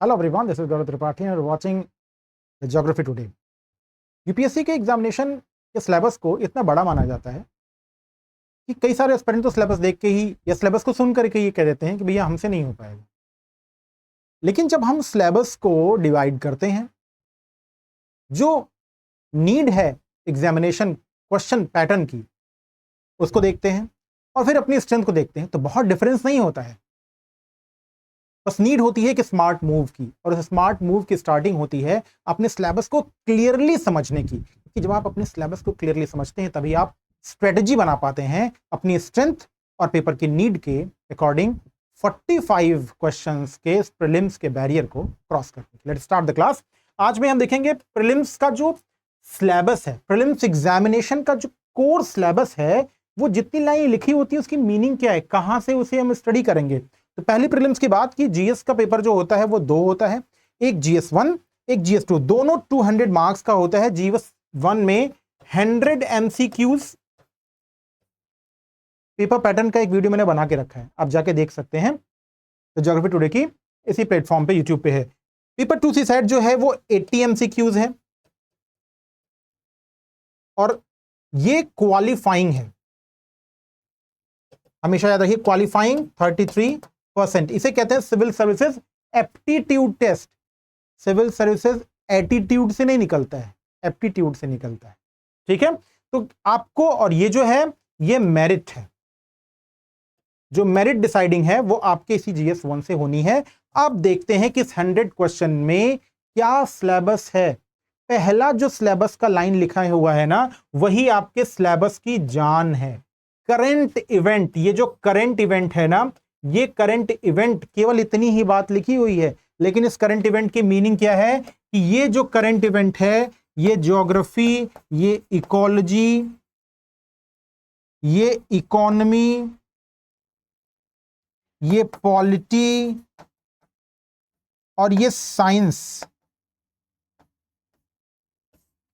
Hello everyone, this is Gaurav Tripathi and you're watching Geography Today. UPSC के examination के syllabus को इतना बड़ा माना जाता है कि कई सारे एस्पिरेंट तो सिलेबस देख के ही या सिलेबस को सुन करके ये कह देते हैं कि भैया हमसे नहीं हो पाएगा। लेकिन जब हम सिलेबस को डिवाइड करते हैं, जो नीड है एग्जामिनेशन क्वेश्चन पैटर्न की, उसको देखते हैं और फिर अपनी स्ट्रेंथ को देखते हैं, तो बहुत डिफरेंस नहीं होता है। बस नीड होती है कि स्मार्ट मूव की, और उस स्मार्ट मूव की स्टार्टिंग होती है अपने सिलेबस को क्लियरली समझने की, क्योंकि जब आप अपने सिलेबस को क्लियरली समझते हैं तभी आप स्ट्रेटजी बना पाते हैं अपनी स्ट्रेंथ और पेपर की नीड के अकॉर्डिंग 45 क्वेश्चंस के प्रीलिम्स के बैरियर को क्रॉस करके। Let's start the class. आज में हम देखेंगे प्रीलिम्स का जो सिलेबस है, प्रीलिम्स एग्जामिनेशन का जो कोर सिलेबस है, वो जितनी लाइन लिखी होती है उसकी मीनिंग क्या है, कहां से उसे हम स्टडी करेंगे। तो पहली प्रीलिम्स की बात की, जीएस का पेपर जो होता है वो दो होता है, एक GS1 एक GS2, दोनों 200 मार्क्स का होता है। GS1 में 100 MCQs पेपर पैटर्न का एक वीडियो मैंने बना के रखा है, आप जाके देख सकते हैं। तो ज्योग्राफी टुडे की इसी प्लेटफॉर्म पे यूट्यूब पे है। पेपर 2 सी साइड जो है वो 80 MCQs है और ये क्वालिफाइंग है, हमेशा याद रखिए क्वालिफाइंग 33%। इसे कहते हैं civil services aptitude test. Civil services attitude से नहीं निकलता है, एप्टीट्यूड से निकलता है, ठीक है। तो आपको, और ये जो है ये मेरिट है, जो मेरिट डिसाइडिंग है वो आपके इसी GS1 से होनी है। अब देखते हैं कि इस 100 क्वेश्चन में क्या सिलेबस है। पहला जो सिलेबस का लाइन लिखा हुआ है ना, वही आपके सिलेबस की जान है। करंट इवेंट, ये जो करंट इवेंट है ना, ये करंट इवेंट, केवल इतनी ही बात लिखी हुई है, लेकिन इस करंट इवेंट की मीनिंग क्या है कि ये जो करंट इवेंट है, ये ज्योग्राफी, ये इकोलॉजी, ये इकोनॉमी, ये पॉलिटी और ये साइंस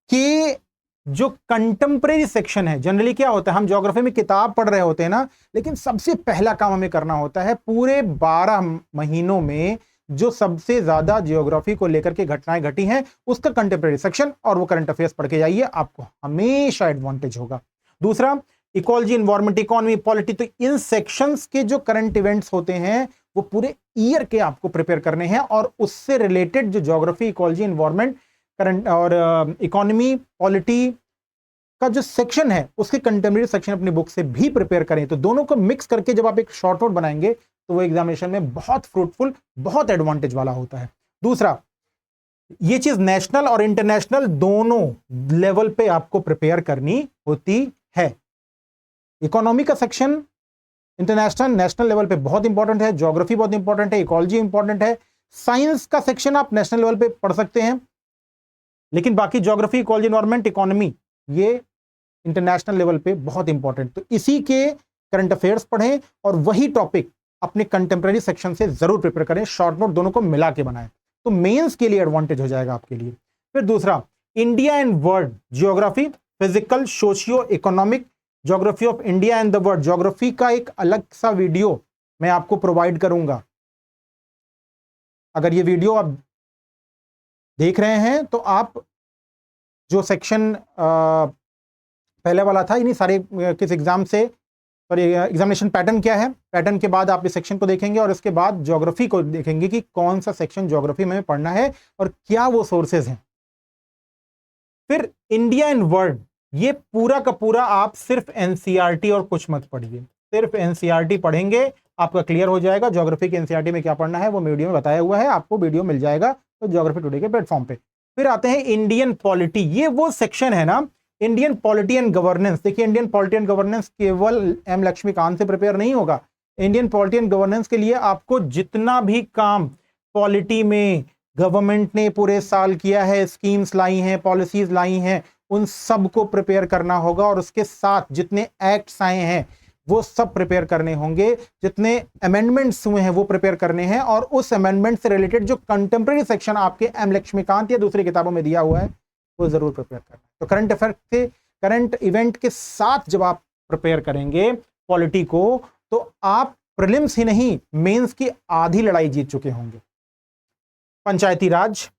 के जो कंटेम्परेरी सेक्शन है। जनरली क्या होता है, हम ज्योग्राफी में किताब पढ़ रहे होते हैं ना, लेकिन सबसे पहला काम हमें करना होता है पूरे 12 महीनों में जो सबसे ज्यादा ज्योग्राफी को लेकर के घटनाएं घटी हैं उसका कंटेम्परेरी सेक्शन, और वो करंट अफेयर्स पढ़ के जाइए, आपको हमेशा एडवांटेज होगा। दूसरा, इकोलॉजी, एनवायरमेंट, इकोनॉमी, पॉलिटी, तो इन सेक्शंस के जो करंट इवेंट्स होते हैं वो पूरे ईयर के आपको प्रिपेयर करने हैं, और उससे रिलेटेड जो ज्योग्राफी, इकोलॉजी, एनवायरमेंट, करंट और इकोनॉमी, पॉलिटी का जो सेक्शन है उसके कंटेम्परेरी सेक्शन अपनी बुक से भी प्रिपेयर करें। तो दोनों को मिक्स करके जब आप एक शॉर्ट नोट बनाएंगे तो वो एग्जामिनेशन में बहुत फ्रूटफुल, बहुत एडवांटेज वाला होता है। दूसरा, ये चीज नेशनल और इंटरनेशनल दोनों लेवल पे आपको प्रिपेयर करनी होती है। इकोनॉमी का सेक्शन इंटरनेशनल, नेशनल लेवल पे बहुत इंपॉर्टेंट है, ज्योग्राफी बहुत इंपॉर्टेंट है, इकोलॉजी इंपॉर्टेंट है, साइंस का सेक्शन आप नेशनल लेवल पे पढ़ सकते हैं, लेकिन बाकी ज्योग्राफी, इकोलॉजी, एनवायरमेंट, इकोनॉमी ये इंटरनेशनल लेवल पे बहुत इंपॉर्टेंट। तो इसी के करंट अफेयर्स पढ़ें और वही टॉपिक अपने कंटेम्परेरी सेक्शन से जरूर प्रिपेयर करें, शॉर्ट नोट दोनों को मिला के बनाएं, तो मेंस के लिए एडवांटेज हो जाएगा आपके लिए। फिर दूसरा, India and world, geography, physical, socio economic, geography of India and the world, geography का एक अलग सा वीडियो मैं आपको प्रोवाइड करूंगा। अगर ये वीडियो आप देख रहे हैं तो आप जो सेक्शन पहले वाला था, इन्हीं सारे किस एग्जाम से, और एग्जामिनेशन पैटर्न क्या है, पैटर्न के बाद आप इस सेक्शन को देखेंगे और इसके बाद ज्योग्राफी को देखेंगे कि कौन सा सेक्शन ज्योग्राफी में पढ़ना है और क्या वो सोर्सेज हैं। फिर इंडिया एंड वर्ल्ड, ये पूरा का पूरा आप सिर्फ एनसीईआरटी और कुछ मत पढ़िए, सिर्फ एनसीईआरटी पढ़ेंगे आपका क्लियर हो जाएगा। ज्योग्राफी के एनसीईआरटी में क्या पढ़ना है वो वीडियो में बताया हुआ है, आपको वीडियो मिल जाएगा तो ज्योग्राफी टुडे के प्लेटफॉर्म पे। फिर आते हैं इंडियन पॉलिटी, ये वो सेक्शन है ना, इंडियन पॉलिटी एंड गवर्नेंस। देखिए, इंडियन पॉलिटी एंड गवर्नेंस केवल एम लक्ष्मीकांत से प्रिपेयर नहीं होगा। इंडियन पॉलिटी एंड गवर्नेंस के लिए आपको जितना भी काम पॉलिटी में गवर्नमेंट ने पूरे साल किया है, स्कीम्स लाई हैं, पॉलिसीज लाई हैं, उन सब को प्रिपेयर करना होगा, और उसके साथ जितने एक्ट्स आए हैं वो सब प्रिपेयर करने होंगे, जितने अमेंडमेंट्स हुए हैं वो प्रिपेयर करने हैं, और उस अमेंडमेंट से रिलेटेड जो कंटेम्परेरी सेक्शन आपके एम लक्ष्मीकांत या दूसरी किताबों में दिया हुआ है वो जरूर प्रिपेयर करना है। तो करंट अफेयर से, करंट इवेंट के साथ जब आप प्रिपेयर करेंगे पॉलिटी को, तो आप प्रीलिम्स ही नहीं मेंस की आधी लड़ाई जीत चुके होंगे। पंचायती राज,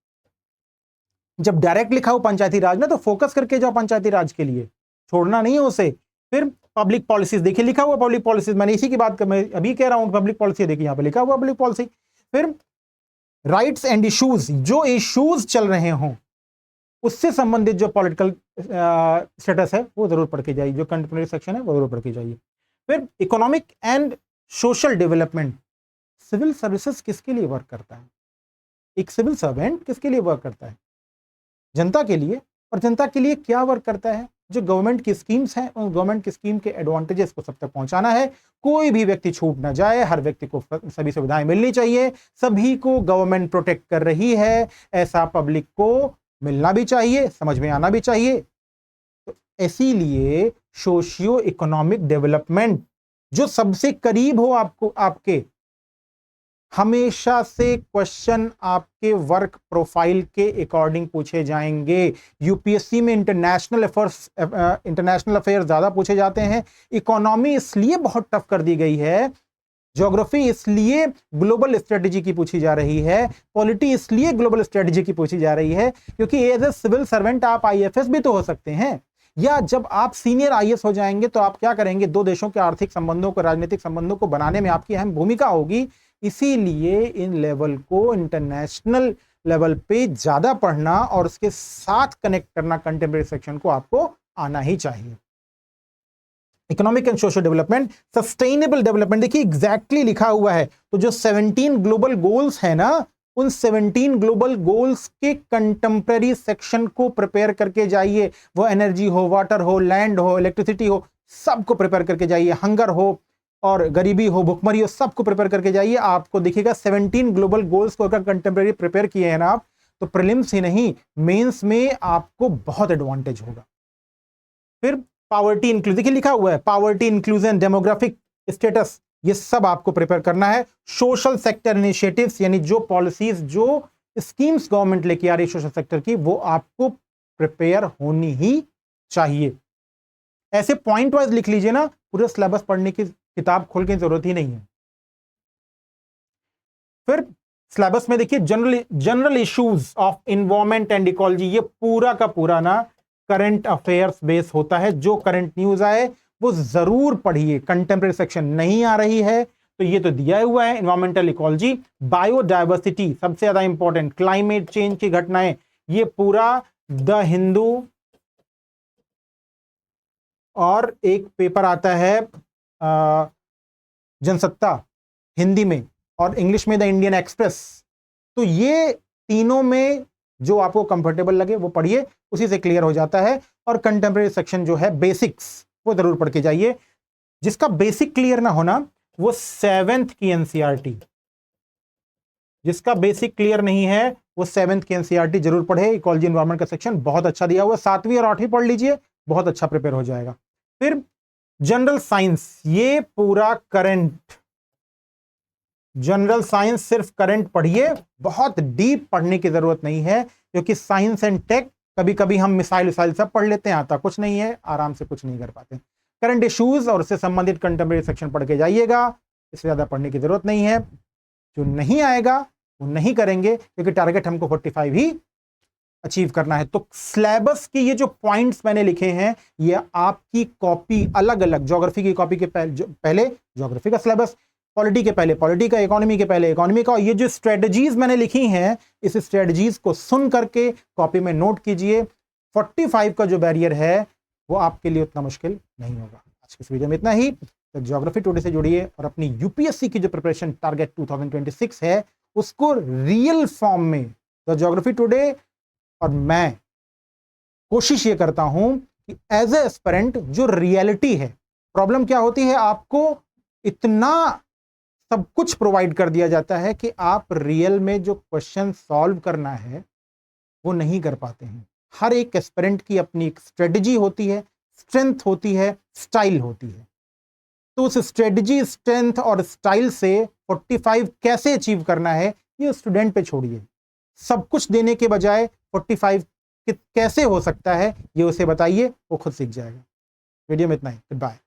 जब डायरेक्ट लिखा हो पंचायती राज ना तो फोकस करके जाओ पंचायती राज के लिए, छोड़ना नहीं है उसे। फिर पब्लिक पॉलिसीज, देखिए लिखा हुआ पब्लिक पॉलिसीज, मैंने इसी की बात मैं अभी कह रहा हूं पब्लिक पॉलिसी, देखिए यहां पे लिखा हुआ पब्लिक पॉलिसी। फिर राइट्स एंड इश्यूज, जो इश्यूज चल रहे हों उससे संबंधित जो पॉलिटिकल स्टेटस है वो जरूर पढ़ के जाइए, जो कंटेम्परेरी सेक्शन है वो जरूर पढ़ के जाइए। फिर economic and social development, civil services किसके लिए वर्क करता है, एक सिविल सर्वेंट किसके लिए वर्क करता है, जनता के लिए। और जनता के लिए क्या वर्क करता है, जो गवर्नमेंट की स्कीम्स हैं उन गवर्नमेंट की स्कीम के एडवांटेजेस को सब तक पहुंचाना है, कोई भी व्यक्ति छूट ना जाए, हर व्यक्ति को सभी सुविधाएं मिलनी चाहिए, सभी को गवर्नमेंट प्रोटेक्ट कर रही है ऐसा पब्लिक को मिलना भी चाहिए, समझ में आना भी चाहिए। तो इसीलिए सोशियो इकोनॉमिक डेवलपमेंट जो सबसे करीब हो आपको, आपके हमेशा से क्वेश्चन आपके वर्क प्रोफाइल के अकॉर्डिंग पूछे जाएंगे। यूपीएससी में इंटरनेशनल अफेयर्स ज्यादा पूछे जाते हैं, इकोनॉमी इसलिए बहुत टफ कर दी गई है, ज्योग्राफी इसलिए ग्लोबल स्ट्रेटेजी की पूछी जा रही है, पॉलिटी इसलिए ग्लोबल स्ट्रेटेजी की पूछी जा रही है क्योंकि एज ए सिविल सर्वेंट आप आईएफएस भी तो हो सकते हैं, या जब आप सीनियर आईएएस हो जाएंगे तो आप क्या करेंगे, दो देशों के आर्थिक संबंधों को, राजनीतिक संबंधों को बनाने में आपकी अहम भूमिका होगी। इसीलिए इन लेवल को इंटरनेशनल लेवल पे ज्यादा पढ़ना और उसके साथ कनेक्ट करना कंटेम्परेरी सेक्शन को आपको आना ही चाहिए। Economic and social development, sustainable development, देखिए एग्जैक्टली लिखा हुआ है। तो जो 17 ग्लोबल गोल्स है ना, उन 17 ग्लोबल गोल्स के कंटेम्परेरी सेक्शन को प्रिपेयर करके जाइए। वो एनर्जी हो, वाटर हो, लैंड हो, इलेक्ट्रिसिटी हो, सबको प्रिपेयर करके जाइए। हंगर हो और गरीबी हो, भुखमरी हो, सबको प्रिपेयर करके जाइए। आपको दिखेगा 17 ग्लोबल गोल्स को अगर कंटेम्परेरी प्रिपेयर किए हैं ना आप, तो प्रीलिम्स ही नहीं मेंस में आपको बहुत एडवांटेज होगा। फिर पॉवर्टी इंक्लूजन, देखिए लिखा हुआ है पॉवर्टी इंक्लूजन, डेमोग्राफिक स्टेटस, ये सब आपको प्रिपेयर करना है। सोशल सेक्टर इनिशिएटिव्स, यानी जो पॉलिसीज, जो स्कीम्स गवर्नमेंट लेके आ रही है सोशल सेक्टर की, वो आपको प्रिपेयर होनी ही चाहिए। ऐसे पॉइंट वाइज लिख लीजिए ना, पूरे सिलेबस पढ़ने की किताब खोल के जरूरत ही नहीं है। फिर सिलेबस में देखिए general issues of environment and ecology, ये पूरा का पूरा ना करंट अफेयर्स बेस होता है। जो करंट न्यूज आए वो जरूर पढ़िए। कंटेम्परेरी सेक्शन नहीं आ रही है तो ये तो दिया हुआ है, इन्वायरमेंटल इकोलॉजी, बायोडायवर्सिटी सबसे ज्यादा इंपॉर्टेंट, क्लाइमेट चेंज की घटनाएं, ये पूरा द हिंदू, और एक पेपर आता है जनसत्ता हिंदी में, और इंग्लिश में द इंडियन एक्सप्रेस। तो ये तीनों में जो आपको कंफर्टेबल लगे वो पढ़िए, उसी से क्लियर हो जाता है। और कंटेम्परेरी सेक्शन जो है बेसिक्स, वो जरूर पढ़ के जाइए। जिसका बेसिक क्लियर ना होना वो 7th की एनसीईआरटी, जिसका बेसिक क्लियर नहीं है वो 7th की एनसीईआरटी जरूर पढ़े। इकोलॉजी एनवायरनमेंट का सेक्शन बहुत अच्छा दिया हुआ है, 7वीं और 8वीं पढ़ लीजिए, बहुत अच्छा प्रिपेयर हो जाएगा। फिर जनरल साइंस, ये पूरा करंट, जनरल साइंस सिर्फ करंट पढ़िए, बहुत डीप पढ़ने की जरूरत नहीं है, क्योंकि साइंस एंड टेक कभी कभी हम मिसाइल विसाइल सब पढ़ लेते हैं, आता कुछ नहीं है, आराम से कुछ नहीं कर पाते। करंट इश्यूज और उससे संबंधित कंटेम्परेरी सेक्शन पढ़ के जाइएगा, इससे ज्यादा पढ़ने की जरूरत नहीं है। जो नहीं आएगा वो नहीं करेंगे, क्योंकि टारगेट हमको 45 ही अचीव करना है। तो सिलेबस के ये जो पॉइंट्स मैंने लिखे हैं, ये आपकी कॉपी अलग अलग, ज्योग्राफी की कॉपी के पहले ज्योग्राफी का सिलेबस, पॉलिटी के पहले पॉलिटी का, इकोनॉमी के पहले इकोनॉमी का। ये जो स्ट्रेटजीज मैंने लिखी हैं, इस स्ट्रेटजीज को सुन करके कॉपी में नोट कीजिए। 45 का जो बैरियर है वो आपके लिए उतना मुश्किल नहीं होगा। आज की इस वीडियो में इतना ही। तो ज्योग्राफी टुडे से जुड़िए और अपनी यूपीएससी की जो प्रिपरेशन टारगेट 2026 है उसको रियल फॉर्म में, द ज्योग्राफी टुडे और मैं कोशिश ये करता हूं कि एज ए एस्पिरेंट जो रियलिटी है, प्रॉब्लम क्या होती है, आपको इतना सब कुछ प्रोवाइड कर दिया जाता है कि आप रियल में जो क्वेश्चन सॉल्व करना है वो नहीं कर पाते हैं। हर एक एस्पिरेंट की अपनी एक स्ट्रेटजी होती है, स्ट्रेंथ होती है, स्टाइल होती है। तो उस स्ट्रेटजी, स्ट्रेंथ और स्टाइल से 45 कैसे अचीव करना है ये स्टूडेंट पे छोड़िए। सब कुछ देने के बजाय 45 कैसे हो सकता है ये उसे बताइए, वो खुद सीख जाएगा। वीडियो में इतना ही, गुड बाय।